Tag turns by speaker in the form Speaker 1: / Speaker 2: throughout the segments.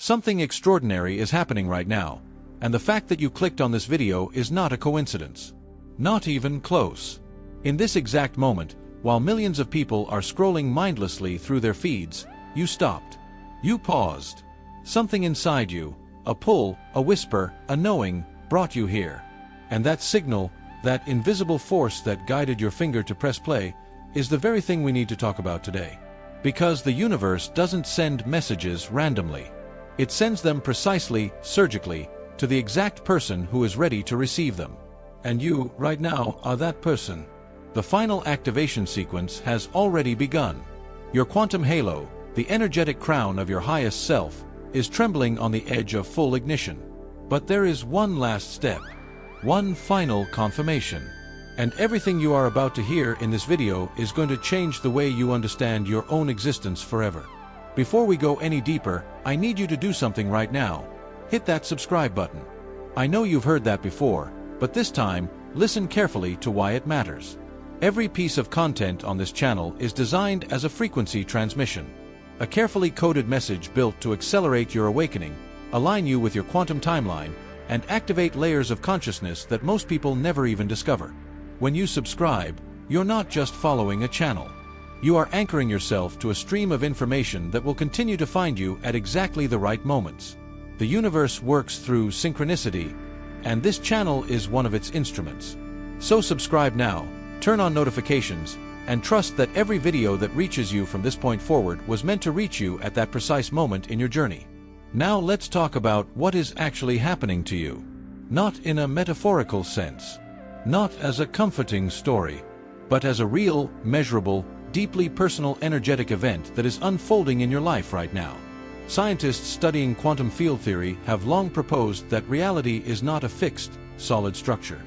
Speaker 1: Something extraordinary is happening right now, and the fact that you clicked on this video is not a coincidence. Not even close. In this exact moment, while millions of people are scrolling mindlessly through their feeds, you stopped. You paused. Something inside you, a pull, a whisper, a knowing, brought you here. And that signal, that invisible force that guided your finger to press play, is the very thing we need to talk about today. Because the universe doesn't send messages randomly. It sends them precisely, surgically, to the exact person who is ready to receive them. And you, right now, are that person. The final activation sequence has already begun. Your quantum halo, the energetic crown of your highest self, is trembling on the edge of full ignition. But there is one last step. One final confirmation. And everything you are about to hear in this video is going to change the way you understand your own existence forever. Before we go any deeper, I need you to do something right now. Hit that subscribe button. I know you've heard that before, but this time, listen carefully to why it matters. Every piece of content on this channel is designed as a frequency transmission. A carefully coded message built to accelerate your awakening, align you with your quantum timeline, and activate layers of consciousness that most people never even discover. When you subscribe, you're not just following a channel. You are anchoring yourself to a stream of information that will continue to find you at exactly the right moments. The universe works through synchronicity, and this channel is one of its instruments. So subscribe now, turn on notifications, and trust that every video that reaches you from this point forward was meant to reach you at that precise moment in your journey. Now let's talk about what is actually happening to you. Not in a metaphorical sense. Not as a comforting story. But as a real, measurable, deeply personal energetic event that is unfolding in your life right now. Scientists studying quantum field theory have long proposed that reality is not a fixed, solid structure.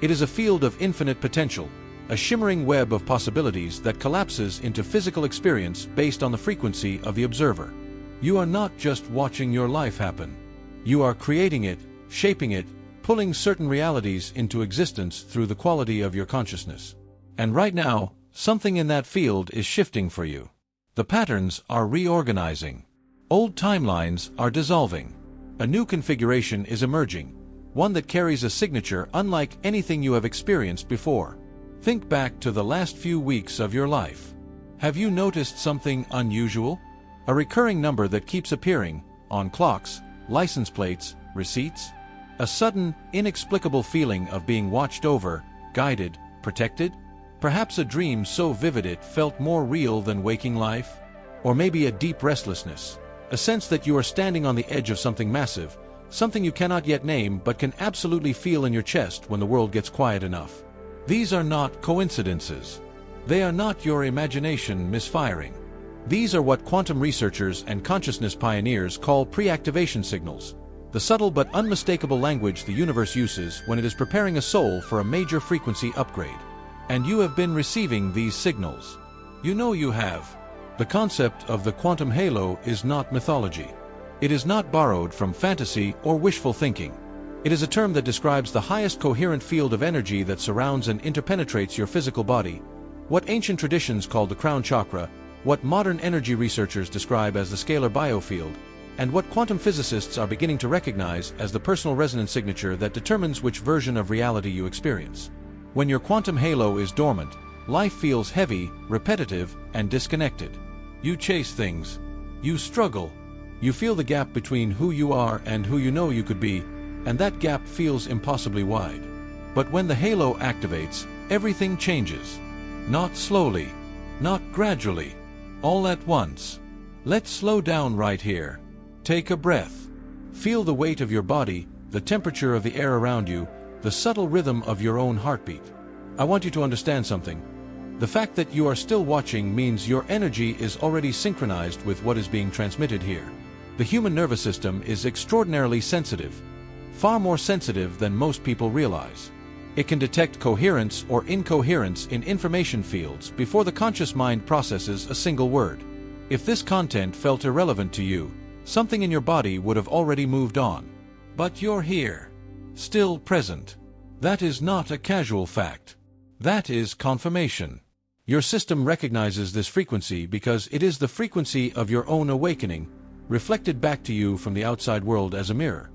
Speaker 1: It is a field of infinite potential, a shimmering web of possibilities that collapses into physical experience based on the frequency of the observer. You are not just watching your life happen. You are creating it, shaping it, pulling certain realities into existence through the quality of your consciousness. And right now, something in that field is shifting for you. The patterns are reorganizing. Old timelines are dissolving. A new configuration is emerging, one that carries a signature unlike anything you have experienced before. Think back to the last few weeks of your life. Have you noticed something unusual? A recurring number that keeps appearing on clocks, license plates, receipts? A sudden, inexplicable feeling of being watched over, guided, protected? Perhaps a dream so vivid it felt more real than waking life? Or maybe a deep restlessness, a sense that you are standing on the edge of something massive, something you cannot yet name but can absolutely feel in your chest when the world gets quiet enough. These are not coincidences. They are not your imagination misfiring. These are what quantum researchers and consciousness pioneers call pre-activation signals, the subtle but unmistakable language the universe uses when it is preparing a soul for a major frequency upgrade. And you have been receiving these signals. You know you have. The concept of the quantum halo is not mythology. It is not borrowed from fantasy or wishful thinking. It is a term that describes the highest coherent field of energy that surrounds and interpenetrates your physical body, what ancient traditions called the crown chakra, what modern energy researchers describe as the scalar biofield, and what quantum physicists are beginning to recognize as the personal resonance signature that determines which version of reality you experience. When your quantum halo is dormant, life feels heavy, repetitive, and disconnected. You chase things. You struggle. You feel the gap between who you are and who you know you could be, and that gap feels impossibly wide. But when the halo activates, everything changes. Not slowly. Not gradually. All at once. Let's slow down right here. Take a breath. Feel the weight of your body, the temperature of the air around you, the subtle rhythm of your own heartbeat. I want you to understand something. The fact that you are still watching means your energy is already synchronized with what is being transmitted here. The human nervous system is extraordinarily sensitive, far more sensitive than most people realize. It can detect coherence or incoherence in information fields before the conscious mind processes a single word. If this content felt irrelevant to you, something in your body would have already moved on. But you're here. Still present. That is not a casual fact. That is confirmation. Your system recognizes this frequency because it is the frequency of your own awakening, reflected back to you from the outside world as a mirror.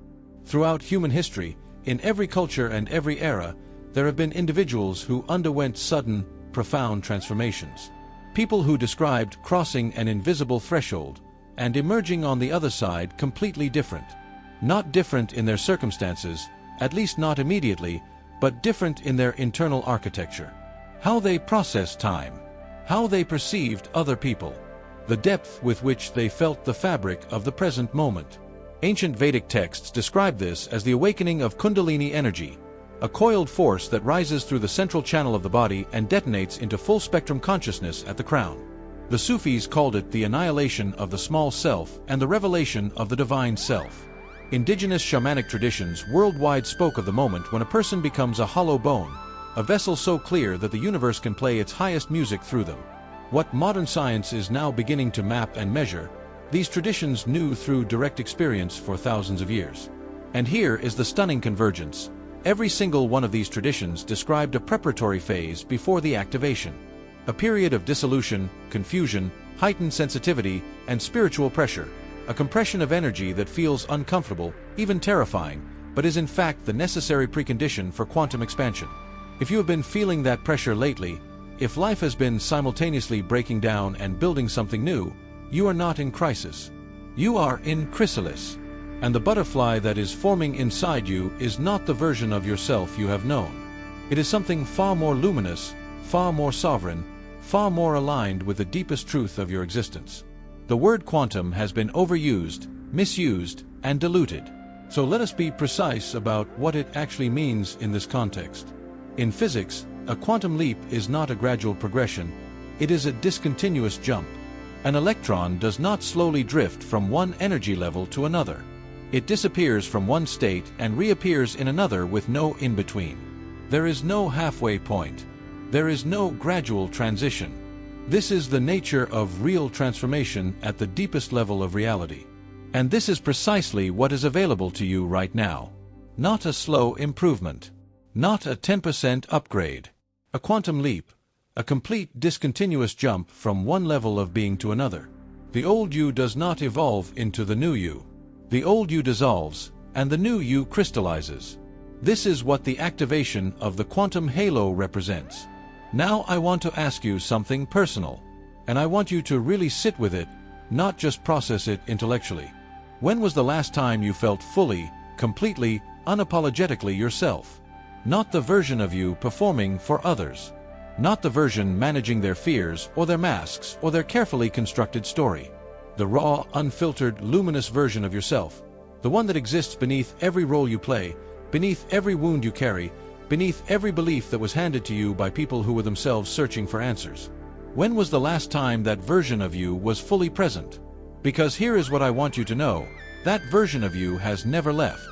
Speaker 1: Throughout human history, in every culture and every era, there have been individuals who underwent sudden, profound transformations. People who described crossing an invisible threshold and emerging on the other side completely different. Not different in their circumstances, at least not immediately, but different in their internal architecture. How they processed time, how they perceived other people, the depth with which they felt the fabric of the present moment. Ancient Vedic texts describe this as the awakening of Kundalini energy, a coiled force that rises through the central channel of the body and detonates into full-spectrum consciousness at the crown. The Sufis called it the annihilation of the small self and the revelation of the divine self. Indigenous shamanic traditions worldwide spoke of the moment when a person becomes a hollow bone, a vessel so clear that the universe can play its highest music through them. What modern science is now beginning to map and measure, these traditions knew through direct experience for thousands of years. And here is the stunning convergence. Every single one of these traditions described a preparatory phase before the activation. A period of dissolution, confusion, heightened sensitivity, and spiritual pressure. A compression of energy that feels uncomfortable, even terrifying, but is in fact the necessary precondition for quantum expansion. If you have been feeling that pressure lately, if life has been simultaneously breaking down and building something new, you are not in crisis. You are in chrysalis. And the butterfly that is forming inside you is not the version of yourself you have known. It is something far more luminous, far more sovereign, far more aligned with the deepest truth of your existence. The word quantum has been overused, misused, and diluted. So let us be precise about what it actually means in this context. In physics, a quantum leap is not a gradual progression, it is a discontinuous jump. An electron does not slowly drift from one energy level to another. It disappears from one state and reappears in another with no in-between. There is no halfway point. There is no gradual transition. This is the nature of real transformation at the deepest level of reality. And this is precisely what is available to you right now. Not a slow improvement. Not a 10% upgrade. A quantum leap. A complete discontinuous jump from one level of being to another. The old you does not evolve into the new you. The old you dissolves, and the new you crystallizes. This is what the activation of the quantum halo represents. Now I want to ask you something personal, and I want you to really sit with it, not just process it intellectually. When was the last time you felt fully, completely, unapologetically yourself? Not the version of you performing for others. Not the version managing their fears or their masks or their carefully constructed story. The raw, unfiltered, luminous version of yourself. The one that exists beneath every role you play, beneath every wound you carry, beneath every belief that was handed to you by people who were themselves searching for answers. When was the last time that version of you was fully present? Because here is what I want you to know. That version of you has never left.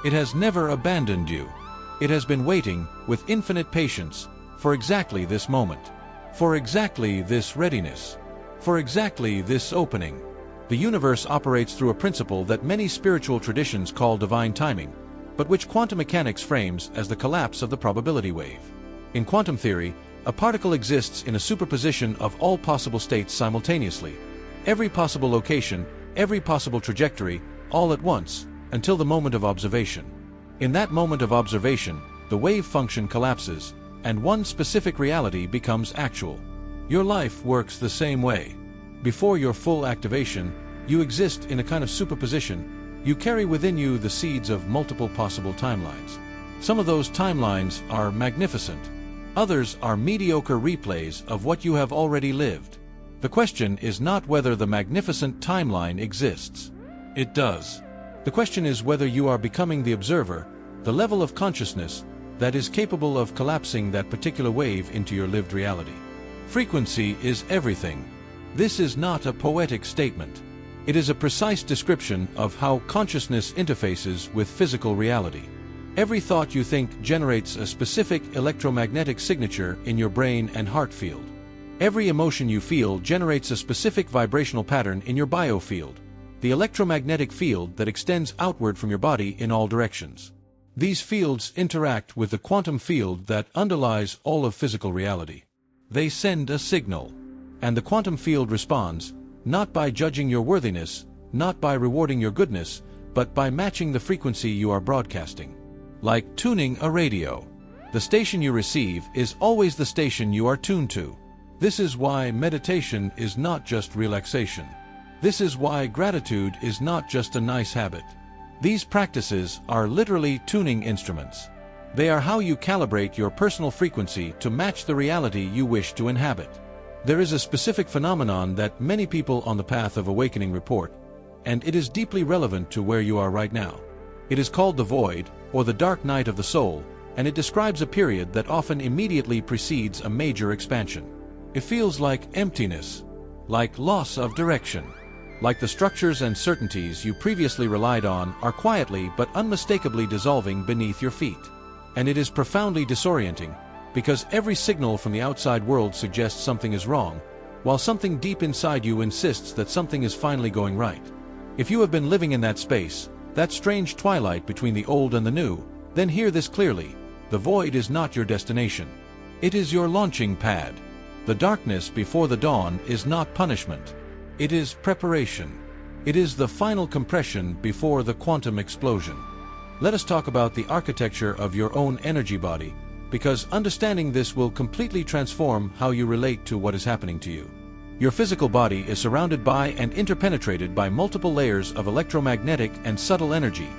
Speaker 1: It has never abandoned you. It has been waiting, with infinite patience, for exactly this moment. For exactly this readiness. For exactly this opening. The universe operates through a principle that many spiritual traditions call divine timing, but which quantum mechanics frames as the collapse of the probability wave. In quantum theory, a particle exists in a superposition of all possible states simultaneously. Every possible location, every possible trajectory, all at once, until the moment of observation. In that moment of observation, the wave function collapses, and one specific reality becomes actual. Your life works the same way. Before your full activation, you exist in a kind of superposition. You carry within you the seeds of multiple possible timelines. Some of those timelines are magnificent. Others are mediocre replays of what you have already lived. The question is not whether the magnificent timeline exists. It does. The question is whether you are becoming the observer, the level of consciousness that is capable of collapsing that particular wave into your lived reality. Frequency is everything. This is not a poetic statement. It is a precise description of how consciousness interfaces with physical reality. Every thought you think generates a specific electromagnetic signature in your brain and heart field. Every emotion you feel generates a specific vibrational pattern in your biofield, the electromagnetic field that extends outward from your body in all directions. These fields interact with the quantum field that underlies all of physical reality. They send a signal, and the quantum field responds, not by judging your worthiness, not by rewarding your goodness, but by matching the frequency you are broadcasting. Like tuning a radio. The station you receive is always the station you are tuned to. This is why meditation is not just relaxation. This is why gratitude is not just a nice habit. These practices are literally tuning instruments. They are how you calibrate your personal frequency to match the reality you wish to inhabit. There is a specific phenomenon that many people on the path of awakening report, and it is deeply relevant to where you are right now. It is called the void, or the dark night of the soul, and it describes a period that often immediately precedes a major expansion. It feels like emptiness, like loss of direction, like the structures and certainties you previously relied on are quietly but unmistakably dissolving beneath your feet. And it is profoundly disorienting, because every signal from the outside world suggests something is wrong, while something deep inside you insists that something is finally going right. If you have been living in that space, that strange twilight between the old and the new, then hear this clearly: the void is not your destination. It is your launching pad. The darkness before the dawn is not punishment. It is preparation. It is the final compression before the quantum explosion. Let us talk about the architecture of your own energy body, because understanding this will completely transform how you relate to what is happening to you. Your physical body is surrounded by and interpenetrated by multiple layers of electromagnetic and subtle energy.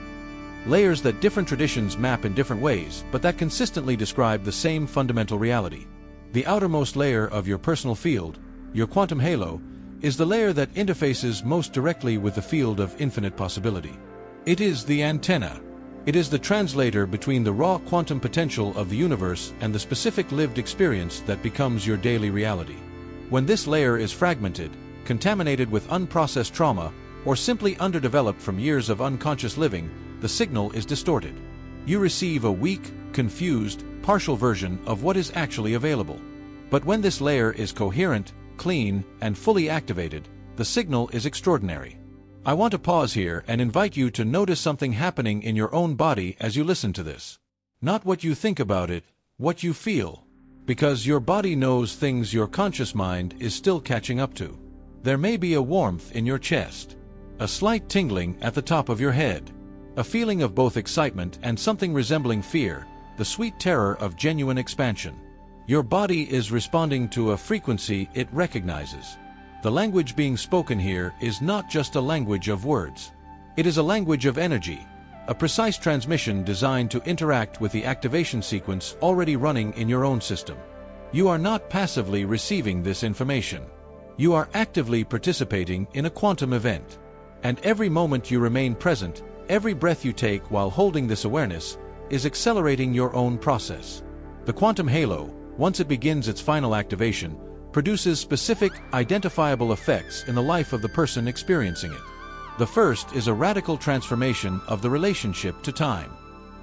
Speaker 1: Layers that different traditions map in different ways, but that consistently describe the same fundamental reality. The outermost layer of your personal field, your quantum halo, is the layer that interfaces most directly with the field of infinite possibility. It is the antenna. It is the translator between the raw quantum potential of the universe and the specific lived experience that becomes your daily reality. When this layer is fragmented, contaminated with unprocessed trauma, or simply underdeveloped from years of unconscious living, the signal is distorted. You receive a weak, confused, partial version of what is actually available. But when this layer is coherent, clean, and fully activated, the signal is extraordinary. I want to pause here and invite you to notice something happening in your own body as you listen to this. Not what you think about it, what you feel. Because your body knows things your conscious mind is still catching up to. There may be a warmth in your chest, a slight tingling at the top of your head, a feeling of both excitement and something resembling fear, the sweet terror of genuine expansion. Your body is responding to a frequency it recognizes. The language being spoken here is not just a language of words. It is a language of energy, a precise transmission designed to interact with the activation sequence already running in your own system. You are not passively receiving this information. You are actively participating in a quantum event. And every moment you remain present, every breath you take while holding this awareness, is accelerating your own process. The quantum halo, once it begins its final activation, produces specific, identifiable effects in the life of the person experiencing it. The first is a radical transformation of the relationship to time.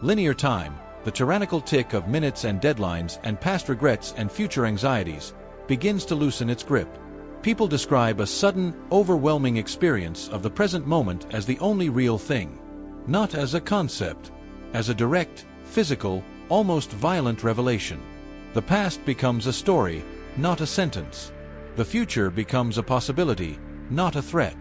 Speaker 1: Linear time, the tyrannical tick of minutes and deadlines and past regrets and future anxieties, begins to loosen its grip. People describe a sudden, overwhelming experience of the present moment as the only real thing. Not as a concept, as a direct, physical, almost violent revelation. The past becomes a story, not a sentence. The future becomes a possibility, not a threat.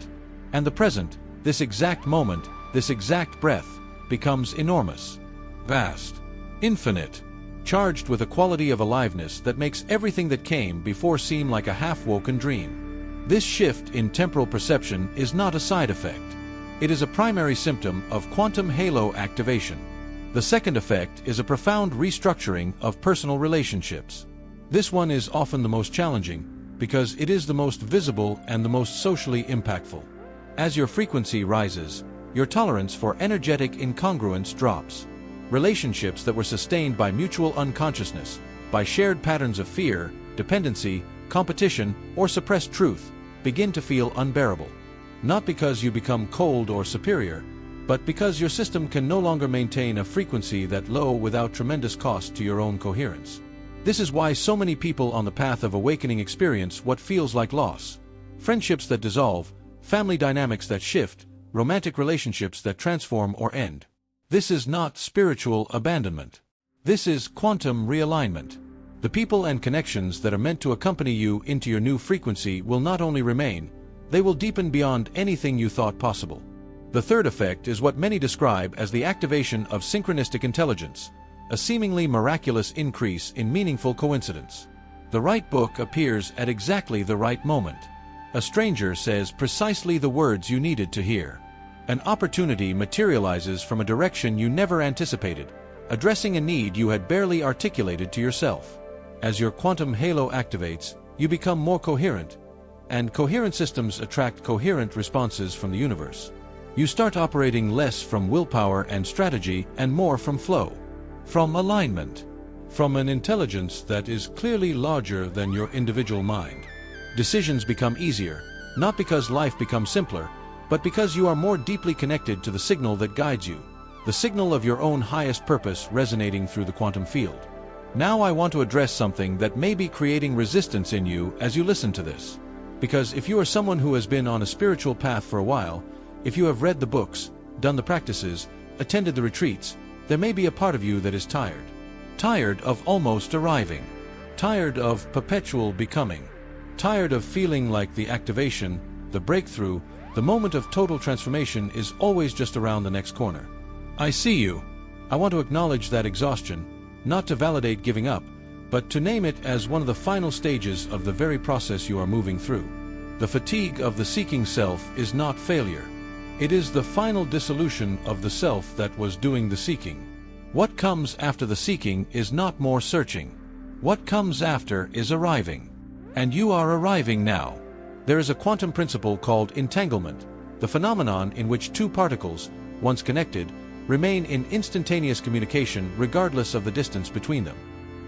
Speaker 1: And the present, this exact moment, this exact breath, becomes enormous, vast, infinite, charged with a quality of aliveness that makes everything that came before seem like a half-woken dream. This shift in temporal perception is not a side effect. It is a primary symptom of quantum halo activation. The second effect is a profound restructuring of personal relationships. This one is often the most challenging, because it is the most visible and the most socially impactful. As your frequency rises, your tolerance for energetic incongruence drops. Relationships that were sustained by mutual unconsciousness, by shared patterns of fear, dependency, competition, or suppressed truth, begin to feel unbearable. Not because you become cold or superior, but because your system can no longer maintain a frequency that low without tremendous cost to your own coherence. This is why so many people on the path of awakening experience what feels like loss. Friendships that dissolve, family dynamics that shift, romantic relationships that transform or end. This is not spiritual abandonment. This is quantum realignment. The people and connections that are meant to accompany you into your new frequency will not only remain, They will deepen beyond anything you thought possible. The third effect is what many describe as the activation of synchronistic intelligence, a seemingly miraculous increase in meaningful coincidence. The right book appears at exactly the right moment. A stranger says precisely the words you needed to hear. An opportunity materializes from a direction you never anticipated, addressing a need you had barely articulated to yourself. As your quantum halo activates, you become more coherent, and coherent systems attract coherent responses from the universe. You start operating less from willpower and strategy and more from flow, from alignment, from an intelligence that is clearly larger than your individual mind. Decisions become easier, not because life becomes simpler, but because you are more deeply connected to the signal that guides you, the signal of your own highest purpose resonating through the quantum field. Now I want to address something that may be creating resistance in you as you listen to this. Because if you are someone who has been on a spiritual path for a while, if you have read the books, done the practices, attended the retreats, there may be a part of you that is tired. Tired of almost arriving. Tired of perpetual becoming. Tired of feeling like the activation, the breakthrough, the moment of total transformation is always just around the next corner. I see you. I want to acknowledge that exhaustion, not to validate giving up, but to name it as one of the final stages of the very process you are moving through. The fatigue of the seeking self is not failure. It is the final dissolution of the self that was doing the seeking. What comes after the seeking is not more searching. What comes after is arriving. And you are arriving now. There is a quantum principle called entanglement, the phenomenon in which two particles, once connected, remain in instantaneous communication regardless of the distance between them.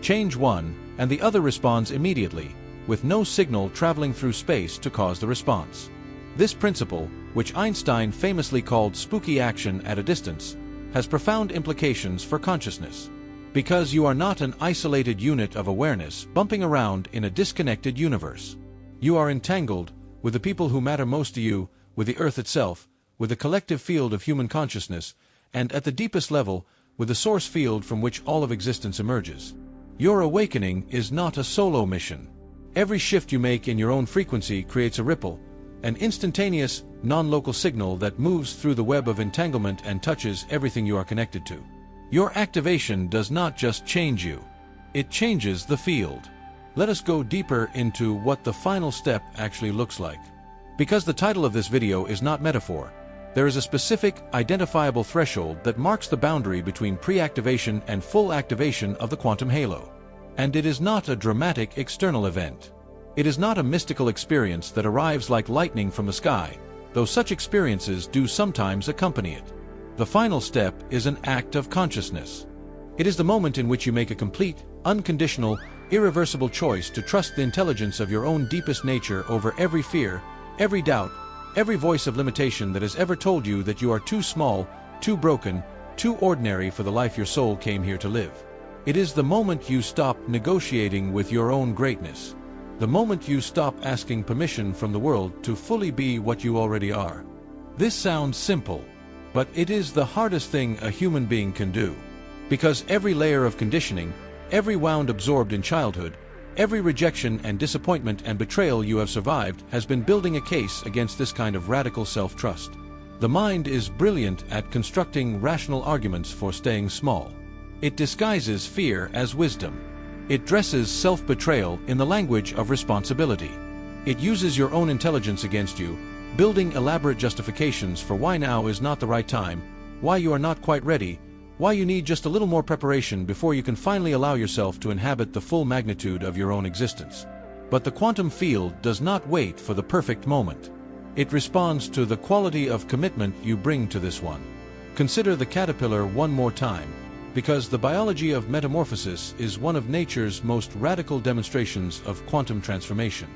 Speaker 1: Change one, and the other responds immediately, with no signal traveling through space to cause the response. This principle, which Einstein famously called spooky action at a distance, has profound implications for consciousness. Because you are not an isolated unit of awareness bumping around in a disconnected universe. You are entangled with the people who matter most to you, with the earth itself, with the collective field of human consciousness, and at the deepest level, with the source field from which all of existence emerges. Your awakening is not a solo mission. Every shift you make in your own frequency creates a ripple, an instantaneous, non-local signal that moves through the web of entanglement and touches everything you are connected to. Your activation does not just change you. It changes the field. Let us go deeper into what the final step actually looks like. Because the title of this video is not metaphor, there is a specific, identifiable threshold that marks the boundary between pre-activation and full activation of the quantum halo. And it is not a dramatic external event. It is not a mystical experience that arrives like lightning from the sky, though such experiences do sometimes accompany it. The final step is an act of consciousness. It is the moment in which you make a complete, unconditional, irreversible choice to trust the intelligence of your own deepest nature over every fear, every doubt, every voice of limitation that has ever told you that you are too small, too broken, too ordinary for the life your soul came here to live. It is the moment you stop negotiating with your own greatness. The moment you stop asking permission from the world to fully be what you already are. This sounds simple, but it is the hardest thing a human being can do. Because every layer of conditioning, every wound absorbed in childhood, every rejection and disappointment and betrayal you have survived has been building a case against this kind of radical self-trust. The mind is brilliant at constructing rational arguments for staying small. It disguises fear as wisdom. It dresses self-betrayal in the language of responsibility. It uses your own intelligence against you, building elaborate justifications for why now is not the right time, why you are not quite ready, why you need just a little more preparation before you can finally allow yourself to inhabit the full magnitude of your own existence. But the quantum field does not wait for the perfect moment. It responds to the quality of commitment you bring to this one. Consider the caterpillar one more time, because the biology of metamorphosis is one of nature's most radical demonstrations of quantum transformation.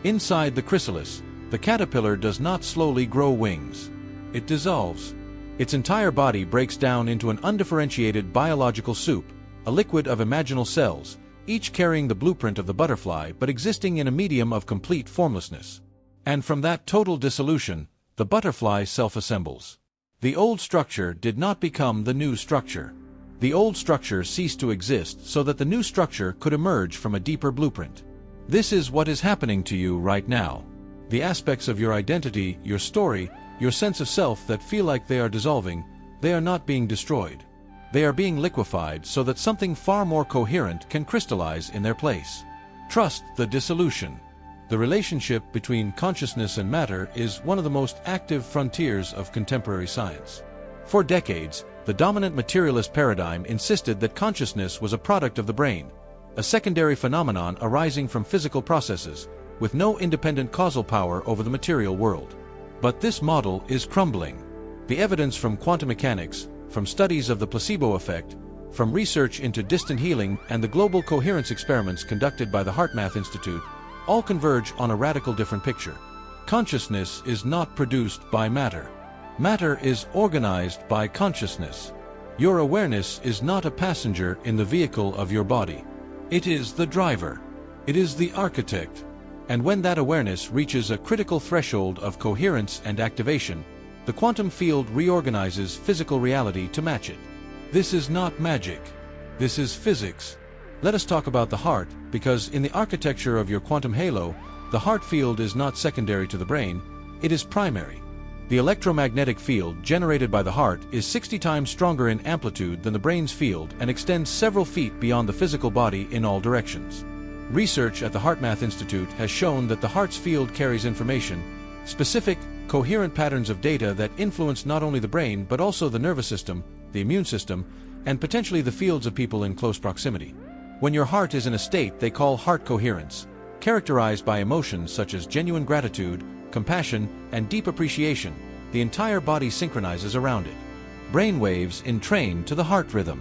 Speaker 1: Inside the chrysalis, the caterpillar does not slowly grow wings. It dissolves. Its entire body breaks down into an undifferentiated biological soup, a liquid of imaginal cells, each carrying the blueprint of the butterfly but existing in a medium of complete formlessness. And from that total dissolution, the butterfly self-assembles. The old structure did not become the new structure. The old structure ceased to exist so that the new structure could emerge from a deeper blueprint. This is what is happening to you right now. The aspects of your identity, your story, your sense of self that feel like they are dissolving, they are not being destroyed. They are being liquefied so that something far more coherent can crystallize in their place. Trust the dissolution. The relationship between consciousness and matter is one of the most active frontiers of contemporary science. For decades, the dominant materialist paradigm insisted that consciousness was a product of the brain, a secondary phenomenon arising from physical processes, with no independent causal power over the material world. But this model is crumbling. The evidence from quantum mechanics, from studies of the placebo effect, from research into distant healing and the global coherence experiments conducted by the HeartMath Institute, all converge on a radical different picture. Consciousness is not produced by matter. Matter is organized by consciousness. Your awareness is not a passenger in the vehicle of your body. It is the driver. It is the architect. And when that awareness reaches a critical threshold of coherence and activation, the quantum field reorganizes physical reality to match it. This is not magic. This is physics. Let us talk about the heart, because in the architecture of your quantum halo, the heart field is not secondary to the brain, it is primary. The electromagnetic field generated by the heart is 60 times stronger in amplitude than the brain's field and extends several feet beyond the physical body in all directions. Research at the HeartMath Institute has shown that the heart's field carries information, specific, coherent patterns of data that influence not only the brain but also the nervous system, the immune system, and potentially the fields of people in close proximity. When your heart is in a state they call heart coherence, characterized by emotions such as genuine gratitude, compassion, and deep appreciation, the entire body synchronizes around it. Brain waves entrain to the heart rhythm.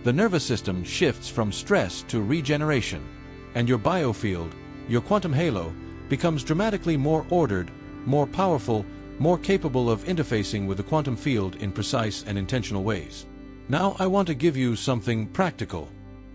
Speaker 1: The nervous system shifts from stress to regeneration, and your biofield, your quantum halo, becomes dramatically more ordered, more powerful, more capable of interfacing with the quantum field in precise and intentional ways. Now I want to give you something practical.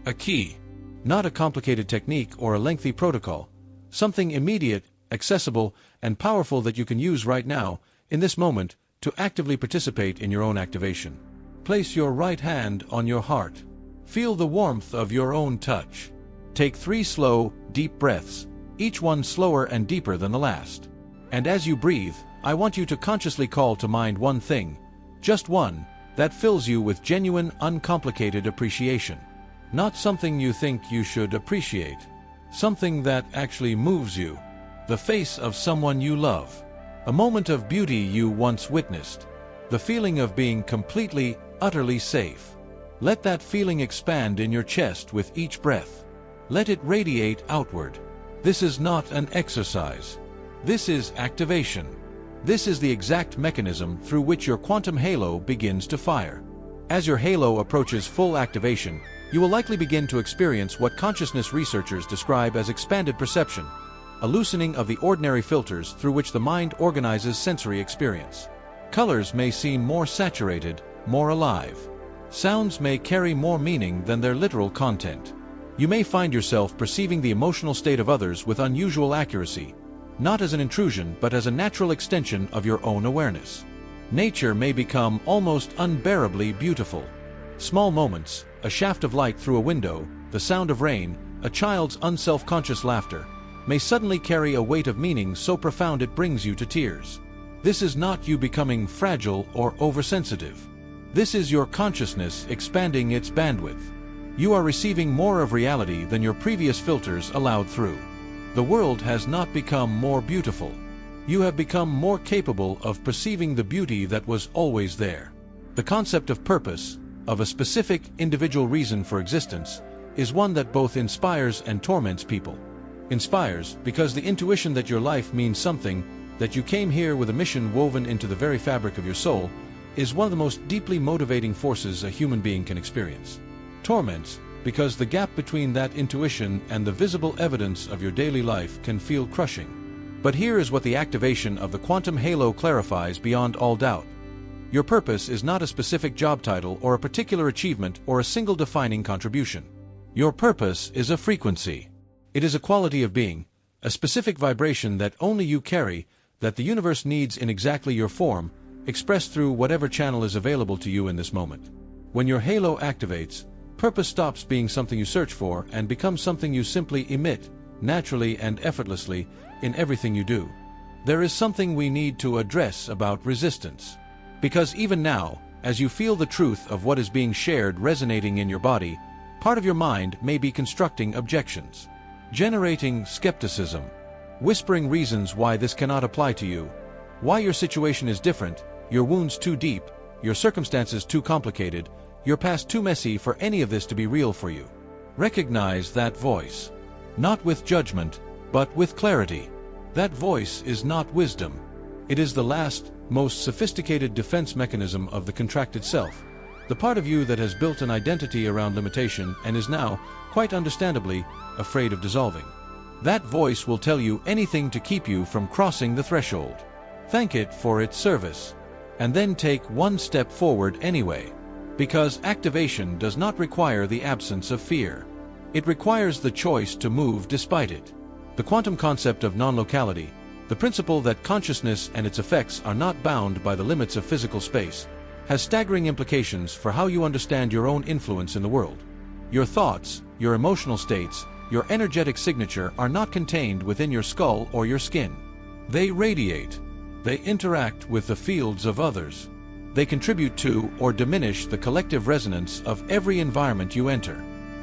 Speaker 1: A key. Not a complicated technique or a lengthy protocol. Something immediate, accessible, and powerful that you can use right now, in this moment, to actively participate in your own activation. Place your right hand on your heart. Feel the warmth of your own touch. Take 3 slow, deep breaths, each one slower and deeper than the last. And as you breathe, I want you to consciously call to mind one thing, just one, that fills you with genuine, uncomplicated appreciation. Not something you think you should appreciate. Something that actually moves you. The face of someone you love. A moment of beauty you once witnessed. The feeling of being completely, utterly safe. Let that feeling expand in your chest with each breath. Let it radiate outward. This is not an exercise. This is activation. This is the exact mechanism through which your quantum halo begins to fire. As your halo approaches full activation, you will likely begin to experience what consciousness researchers describe as expanded perception, a loosening of the ordinary filters through which the mind organizes sensory experience. Colors may seem more saturated, more alive. Sounds may carry more meaning than their literal content. You may find yourself perceiving the emotional state of others with unusual accuracy, not as an intrusion but as a natural extension of your own awareness. Nature may become almost unbearably beautiful. Small moments, a shaft of light through a window, the sound of rain, a child's unself-conscious laughter, may suddenly carry a weight of meaning so profound it brings you to tears. This is not you becoming fragile or oversensitive. This is your consciousness expanding its bandwidth. You are receiving more of reality than your previous filters allowed through. The world has not become more beautiful. You have become more capable of perceiving the beauty that was always there. The concept of purpose, of a specific individual reason for existence, is one that both inspires and torments people. Inspires because the intuition that your life means something, that you came here with a mission woven into the very fabric of your soul, is one of the most deeply motivating forces a human being can experience. Torments because the gap between that intuition and the visible evidence of your daily life can feel crushing. But here is what the activation of the quantum halo clarifies beyond all doubt. Your purpose is not a specific job title or a particular achievement or a single defining contribution. Your purpose is a frequency. It is a quality of being, a specific vibration that only you carry, that the universe needs in exactly your form, expressed through whatever channel is available to you in this moment. When your halo activates, purpose stops being something you search for and becomes something you simply emit, naturally and effortlessly, in everything you do. There is something we need to address about resistance. Because even now, as you feel the truth of what is being shared resonating in your body, part of your mind may be constructing objections, generating skepticism, whispering reasons why this cannot apply to you, why your situation is different, your wounds too deep, your circumstances too complicated, your past too messy for any of this to be real for you. Recognize that voice. Not with judgment, but with clarity. That voice is not wisdom. It is the last, most sophisticated defense mechanism of the contracted self. The part of you that has built an identity around limitation and is now, quite understandably, afraid of dissolving. That voice will tell you anything to keep you from crossing the threshold. Thank it for its service. And then take one step forward anyway. Because activation does not require the absence of fear. It requires the choice to move despite it. The quantum concept of non-locality, the principle that consciousness and its effects are not bound by the limits of physical space, has staggering implications for how you understand your own influence in the world. Your thoughts, your emotional states, your energetic signature are not contained within your skull or your skin. They radiate. They interact with the fields of others. They contribute to or diminish the collective resonance of every environment you enter.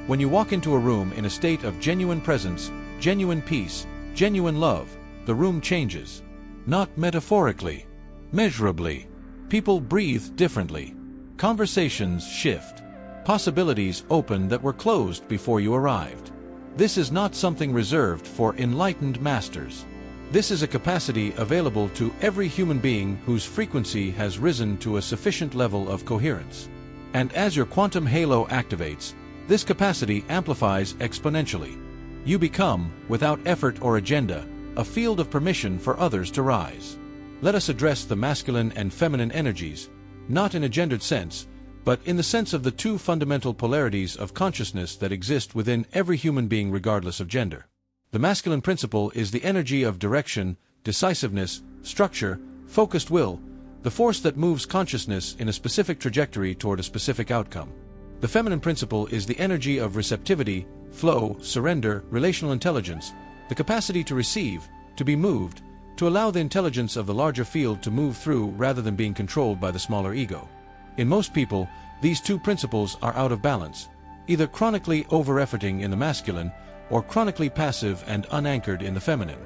Speaker 1: When you walk into a room in a state of genuine presence, genuine peace, genuine love, the room changes. Not metaphorically, measurably. People breathe differently. Conversations shift. Possibilities open that were closed before you arrived. This is not something reserved for enlightened masters. This is a capacity available to every human being whose frequency has risen to a sufficient level of coherence. And as your quantum halo activates, this capacity amplifies exponentially. You become, without effort or agenda, a field of permission for others to rise. Let us address the masculine and feminine energies, not in a gendered sense, but in the sense of the two fundamental polarities of consciousness that exist within every human being regardless of gender. The masculine principle is the energy of direction, decisiveness, structure, focused will, the force that moves consciousness in a specific trajectory toward a specific outcome. The feminine principle is the energy of receptivity, flow, surrender, relational intelligence, the capacity to receive, to be moved, to allow the intelligence of the larger field to move through rather than being controlled by the smaller ego. In most people, these two principles are out of balance, either chronically over-efforting in the masculine or chronically passive and unanchored in the feminine.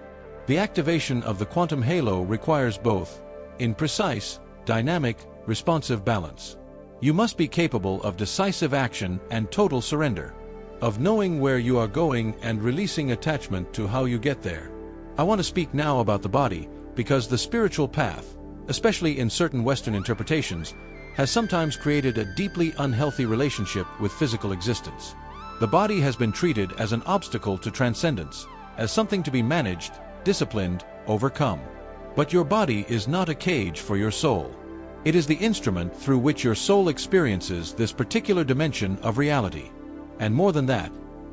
Speaker 1: The activation of the quantum halo requires both, in precise, dynamic, responsive balance. You must be capable of decisive action and total surrender, of knowing where you are going and releasing attachment to how you get there. I want to speak now about the body, because the spiritual path, especially in certain Western interpretations, has sometimes created a deeply unhealthy relationship with physical existence. The body has been treated as an obstacle to transcendence, as something to be managed, disciplined, overcome. But your body is not a cage for your soul. It is the instrument through which your soul experiences this particular dimension of reality. And more than that,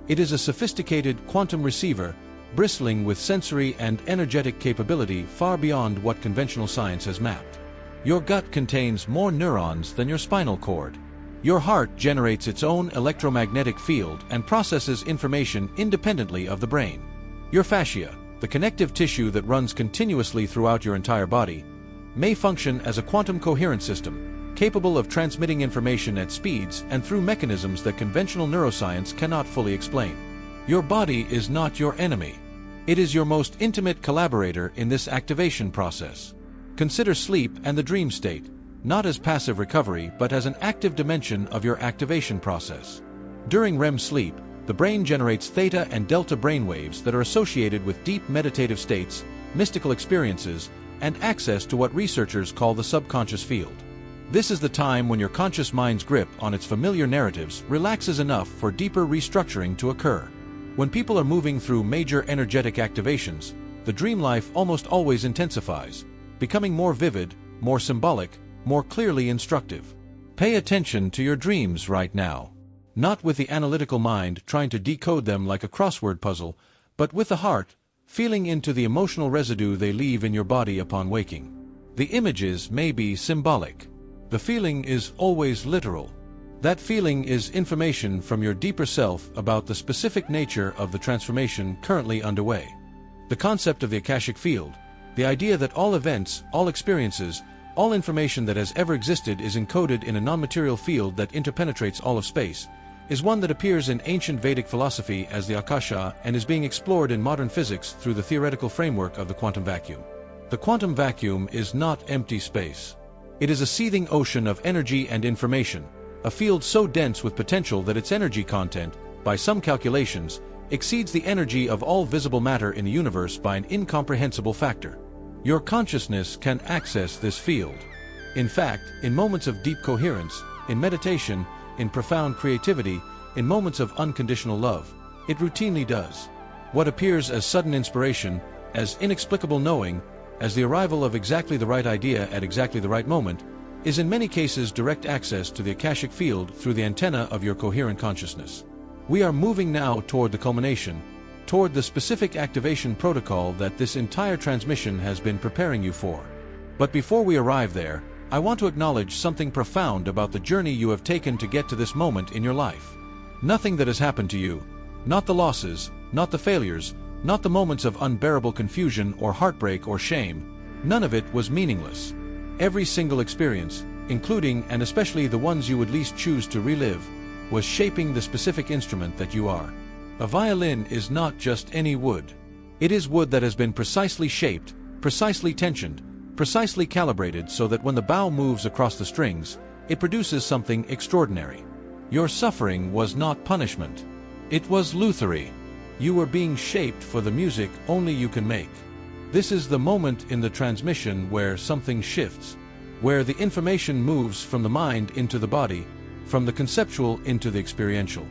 Speaker 1: it is a sophisticated quantum receiver, bristling with sensory and energetic capability far beyond what conventional science has mapped. Your gut contains more neurons than your spinal cord. Your heart generates its own electromagnetic field and processes information independently of the brain. Your fascia, the connective tissue that runs continuously throughout your entire body, may function as a quantum coherent system, capable of transmitting information at speeds and through mechanisms that conventional neuroscience cannot fully explain. Your body is not your enemy. It is your most intimate collaborator in this activation process. Consider sleep and the dream state, not as passive recovery but as an active dimension of your activation process. During REM sleep, the brain generates theta and delta brainwaves that are associated with deep meditative states, mystical experiences, and access to what researchers call the subconscious field. This is the time when your conscious mind's grip on its familiar narratives relaxes enough for deeper restructuring to occur. When people are moving through major energetic activations, the dream life almost always intensifies, becoming more vivid, more symbolic, more clearly instructive. Pay attention to your dreams right now. Not with the analytical mind trying to decode them like a crossword puzzle, but with the heart, feeling into the emotional residue they leave in your body upon waking. The images may be symbolic. The feeling is always literal. That feeling is information from your deeper self about the specific nature of the transformation currently underway. The concept of the Akashic field, The idea that all events, all experiences, all information that has ever existed is encoded in a non-material field that interpenetrates all of space, is one that appears in ancient Vedic philosophy as the Akasha and is being explored in modern physics through the theoretical framework of the quantum vacuum. The quantum vacuum is not empty space. It is a seething ocean of energy and information, a field so dense with potential that its energy content, by some calculations, exceeds the energy of all visible matter in the universe by an incomprehensible factor. Your consciousness can access this field. In fact, in moments of deep coherence, in meditation, in profound creativity, in moments of unconditional love, it routinely does. What appears as sudden inspiration, as inexplicable knowing, as the arrival of exactly the right idea at exactly the right moment, is in many cases direct access to the Akashic field through the antenna of your coherent consciousness. We are moving now toward the culmination, toward the specific activation protocol that this entire transmission has been preparing you for. But before we arrive there, I want to acknowledge something profound about the journey you have taken to get to this moment in your life. Nothing that has happened to you, not the losses, not the failures, not the moments of unbearable confusion or heartbreak or shame, none of it was meaningless. Every single experience, including and especially the ones you would least choose to relive, was shaping the specific instrument that you are. A violin is not just any wood. It is wood that has been precisely shaped, precisely tensioned, precisely calibrated so that when the bow moves across the strings, it produces something extraordinary. Your suffering was not punishment. It was luthery. You were being shaped for the music only you can make. This is the moment in the transmission where something shifts, where the information moves from the mind into the body, from the conceptual into the experiential.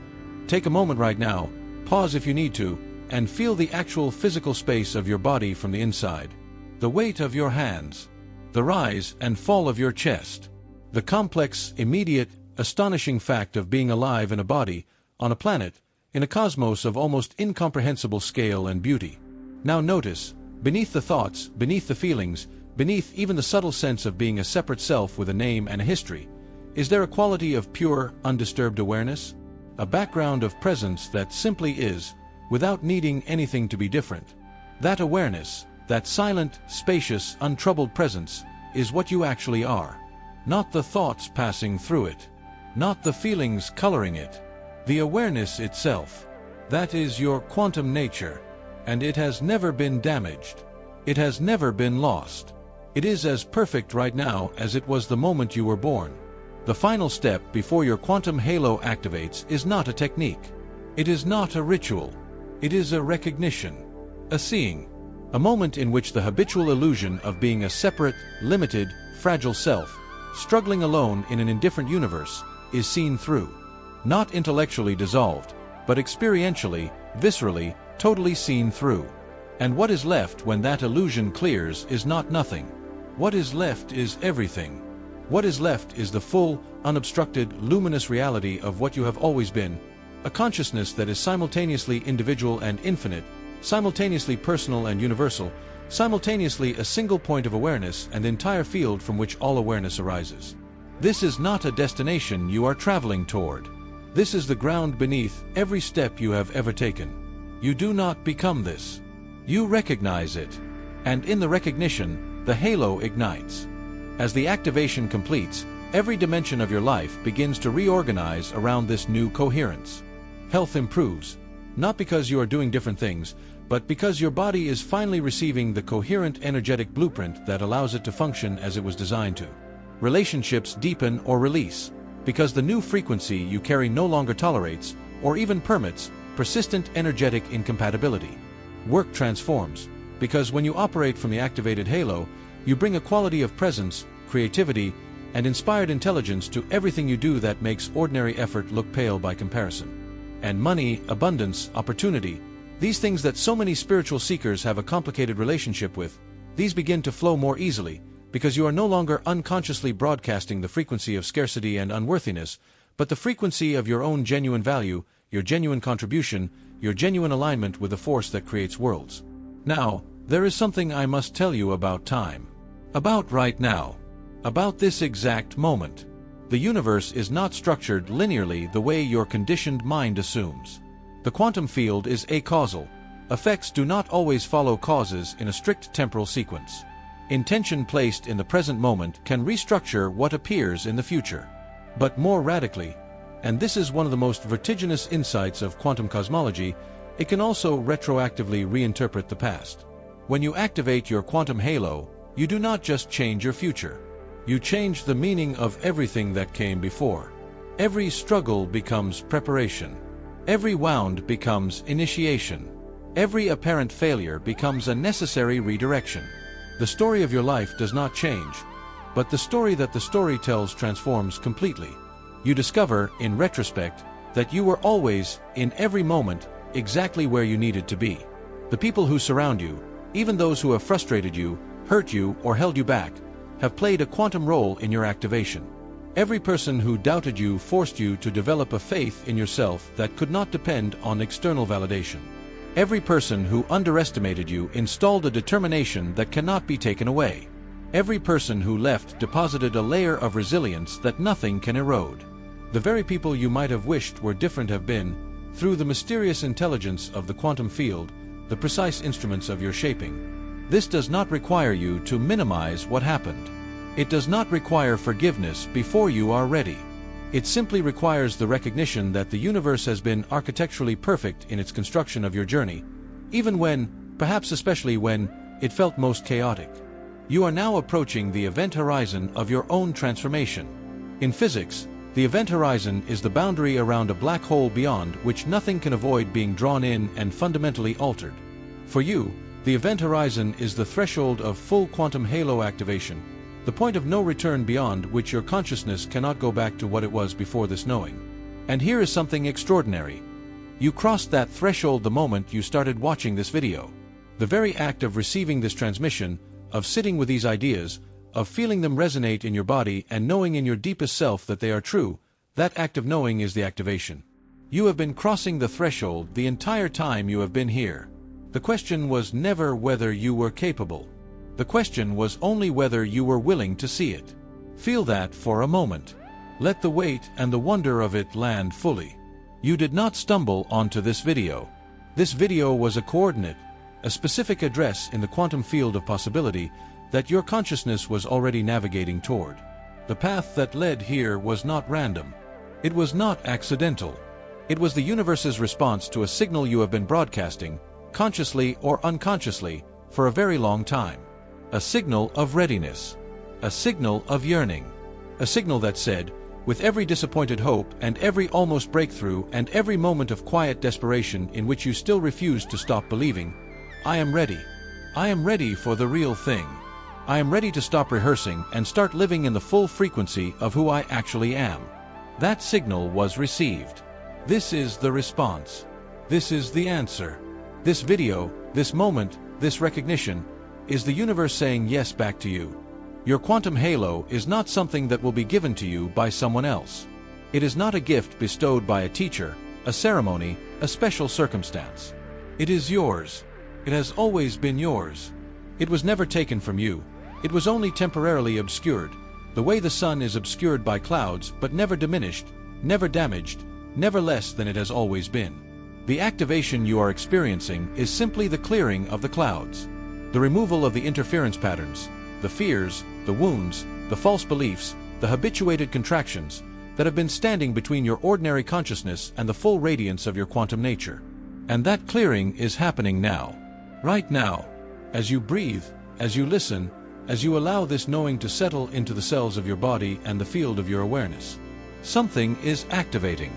Speaker 1: Take a moment right now, pause if you need to, and feel the actual physical space of your body from the inside. The weight of your hands, the rise and fall of your chest, the complex, immediate, astonishing fact of being alive in a body, on a planet, in a cosmos of almost incomprehensible scale and beauty. Now notice, beneath the thoughts, beneath the feelings, beneath even the subtle sense of being a separate self with a name and a history, is there a quality of pure, undisturbed awareness? A background of presence that simply is, without needing anything to be different. That awareness, that silent, spacious, untroubled presence, is what you actually are. Not the thoughts passing through it. Not the feelings coloring it. The awareness itself. That is your quantum nature, and it has never been damaged. It has never been lost. It is as perfect right now as it was the moment you were born. The final step before your quantum halo activates is not a technique. It is not a ritual. It is a recognition, a seeing. A moment in which the habitual illusion of being a separate, limited, fragile self, struggling alone in an indifferent universe, is seen through. Not intellectually dissolved, but experientially, viscerally, totally seen through. And what is left when that illusion clears is not nothing. What is left is everything. What is left is the full, unobstructed, luminous reality of what you have always been, a consciousness that is simultaneously individual and infinite, simultaneously personal and universal, simultaneously a single point of awareness and the entire field from which all awareness arises. This is not a destination you are traveling toward. This is the ground beneath every step you have ever taken. You do not become this. You recognize it. And in the recognition, the halo ignites. As the activation completes, every dimension of your life begins to reorganize around this new coherence. Health improves, not because you are doing different things, but because your body is finally receiving the coherent energetic blueprint that allows it to function as it was designed to. Relationships deepen or release, because the new frequency you carry no longer tolerates, or even permits, persistent energetic incompatibility. Work transforms, because when you operate from the activated halo, you bring a quality of presence, creativity, and inspired intelligence to everything you do that makes ordinary effort look pale by comparison. And money, abundance, opportunity, these things that so many spiritual seekers have a complicated relationship with, these begin to flow more easily, because you are no longer unconsciously broadcasting the frequency of scarcity and unworthiness, but the frequency of your own genuine value, your genuine contribution, your genuine alignment with the force that creates worlds. Now, there is something I must tell you about time. About right now. About this exact moment. The universe is not structured linearly the way your conditioned mind assumes. The quantum field is acausal, Effects do not always follow causes in a strict temporal sequence. Intention placed in the present moment can restructure what appears in the future. But more radically, and this is one of the most vertiginous insights of quantum cosmology, it can also retroactively reinterpret the past. When you activate your quantum halo, you do not just change your future. You change the meaning of everything that came before. Every struggle becomes preparation. Every wound becomes initiation. Every apparent failure becomes a necessary redirection. The story of your life does not change, but the story that the story tells transforms completely. You discover, in retrospect, that you were always, in every moment, exactly where you needed to be. The people who surround you, even those who have frustrated you, hurt you, or held you back, have played a quantum role in your activation. Every person who doubted you forced you to develop a faith in yourself that could not depend on external validation. Every person who underestimated you installed a determination that cannot be taken away. Every person who left deposited a layer of resilience that nothing can erode. The very people you might have wished were different have been, through the mysterious intelligence of the quantum field, the precise instruments of your shaping. This does not require you to minimize what happened. It does not require forgiveness before you are ready. It simply requires the recognition that the universe has been architecturally perfect in its construction of your journey, even when, perhaps especially when, it felt most chaotic. You are now approaching the event horizon of your own transformation. In physics, the event horizon is the boundary around a black hole beyond which nothing can avoid being drawn in and fundamentally altered. For you, the event horizon is the threshold of full quantum halo activation, the point of no return beyond which your consciousness cannot go back to what it was before this knowing. And here is something extraordinary. You crossed that threshold the moment you started watching this video. The very act of receiving this transmission, of sitting with these ideas, of feeling them resonate in your body and knowing in your deepest self that they are true, that act of knowing is the activation. You have been crossing the threshold the entire time you have been here. The question was never whether you were capable. The question was only whether you were willing to see it. Feel that for a moment. Let the weight and the wonder of it land fully. You did not stumble onto this video. This video was a coordinate, a specific address in the quantum field of possibility that your consciousness was already navigating toward. The path that led here was not random. It was not accidental. It was the universe's response to a signal you have been broadcasting, consciously or unconsciously, for a very long time. A signal of readiness. A signal of yearning. A signal that said, with every disappointed hope and every almost breakthrough and every moment of quiet desperation in which you still refused to stop believing, I am ready. I am ready for the real thing. I am ready to stop rehearsing and start living in the full frequency of who I actually am. That signal was received. This is the response. This is the answer. This video, this moment, this recognition, is the universe saying yes back to you. Your quantum halo is not something that will be given to you by someone else. It is not a gift bestowed by a teacher, a ceremony, a special circumstance. It is yours. It has always been yours. It was never taken from you. It was only temporarily obscured, the way the sun is obscured by clouds but never diminished, never damaged, never less than it has always been. The activation you are experiencing is simply the clearing of the clouds. The removal of the interference patterns, the fears, the wounds, the false beliefs, the habituated contractions that have been standing between your ordinary consciousness and the full radiance of your quantum nature. And that clearing is happening now. Right now. As you breathe, as you listen, as you allow this knowing to settle into the cells of your body and the field of your awareness. Something is activating.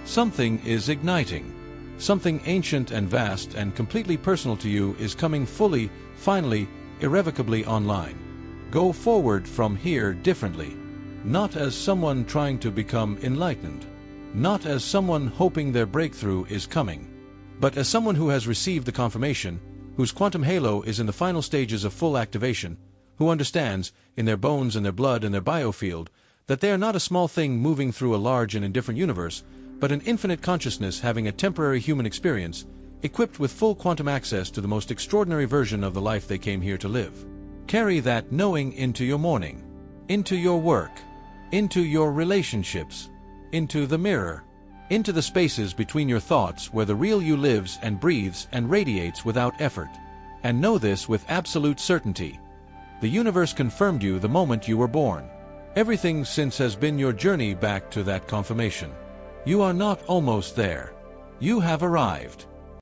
Speaker 1: Something is igniting. Something ancient and vast and completely personal to you is coming fully, finally, irrevocably online. Go forward from here differently. Not as someone trying to become enlightened. Not as someone hoping their breakthrough is coming. But as someone who has received the confirmation, whose quantum halo is in the final stages of full activation, who understands, in their bones and their blood and their biofield, that they are not a small thing moving through a large and indifferent universe, but an infinite consciousness having a temporary human experience, equipped with full quantum access to the most extraordinary version of the life they came here to live. Carry that knowing into your morning, into your work, into your relationships, into the mirror. into the spaces between your thoughts where the real you lives and breathes and radiates without effort. And know this with absolute certainty. The universe confirmed you the moment you were born. Everything since has been your journey back to that confirmation. You are not almost there. You have arrived.